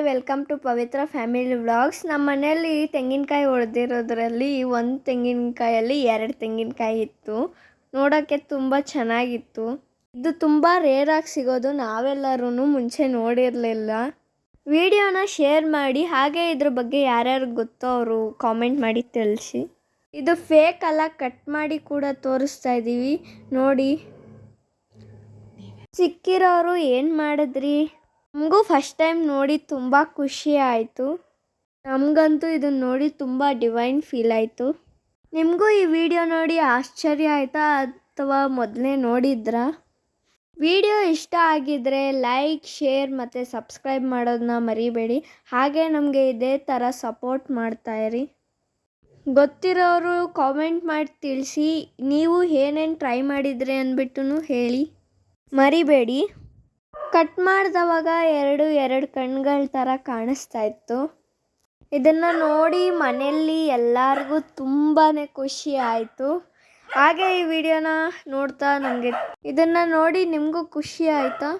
Welcome to Pavitra family vlogs. ನಮ್ಮ ಮನೆಯಲ್ಲಿ ತೆಂಗಿನಕಾಯಿ ಹೊಡೆದಿರೋದ್ರಲ್ಲಿ ಒಂದು ತೆಂಗಿನಕಾಯಲ್ಲಿ 2 ತೆಂಗಿನಕಾಯಿ ಇತ್ತು. ನೋಡೋಕ್ಕೆ ತುಂಬ ಚೆನ್ನಾಗಿತ್ತು. ಇದು ತುಂಬ ರೇರಾಗಿ ಸಿಗೋದು, ನಾವೆಲ್ಲರೂ ಮುಂಚೆ ನೋಡಿರಲಿಲ್ಲ. ವಿಡಿಯೋನ ಶೇರ್ ಮಾಡಿ, ಹಾಗೆ ಇದ್ರ ಬಗ್ಗೆ ಯಾರ್ಯಾರು ಗೊತ್ತೋ ಅವರು ಕಾಮೆಂಟ್ ಮಾಡಿ ತಿಳಿಸಿ. ಇದು ಫೇಕ್ ಅಲ್ಲ, ಕಟ್ ಮಾಡಿ ಕೂಡ ತೋರಿಸ್ತಾ ಇದ್ದೀವಿ ನೋಡಿ. ಸಿಕ್ಕಿರೋರು ಏನು ಮಾಡಿದ್ರಿ? ನಮಗೂ ಫಸ್ಟ್ ಟೈಮ್ ನೋಡಿ ತುಂಬ ಖುಷಿ ಆಯಿತು. ನಮಗಂತೂ ಇದನ್ನು ನೋಡಿ ತುಂಬ ಡಿವೈನ್ ಫೀಲ್ ಆಯಿತು. ನಿಮಗೂ ಈ ವಿಡಿಯೋ ನೋಡಿ ಆಶ್ಚರ್ಯ ಆಯಿತಾ ಅಥವಾ ಮೊದಲೇ ನೋಡಿದ್ರಾ? ವಿಡಿಯೋ ಇಷ್ಟ ಆಗಿದ್ದರೆ ಲೈಕ್, ಶೇರ್ ಮತ್ತು ಸಬ್ಸ್ಕ್ರೈಬ್ ಮಾಡೋದನ್ನ ಮರಿಬೇಡಿ. ಹಾಗೆ ನಮಗೆ ಇದೇ ಥರ ಸಪೋರ್ಟ್ ಮಾಡ್ತಾಯಿರಿ. ಗೊತ್ತಿರೋರು ಕಾಮೆಂಟ್ ಮಾಡಿ ತಿಳಿಸಿ. ನೀವು ಏನೇನು ಟ್ರೈ ಮಾಡಿದ್ರಿ ಅಂದ್ಬಿಟ್ಟು ಹೇಳಿ ಮರಿಬೇಡಿ. ಕಟ್ ಮಾಡಿದವಾಗ ಎರಡು ಕಣ್ಗಳ ಥರ ಕಾಣಿಸ್ತಾ ಇತ್ತು. ಇದನ್ನು ನೋಡಿ ಮನೆಯಲ್ಲಿ ಎಲ್ಲರಿಗೂ ತುಂಬಾ ಖುಷಿ ಆಯಿತು. ಹಾಗೆ ಈ ವಿಡಿಯೋನ ನೋಡ್ತಾ ಇದನ್ನು ನೋಡಿ ನಿಮಗೂ ಖುಷಿ ಆಯಿತಾ?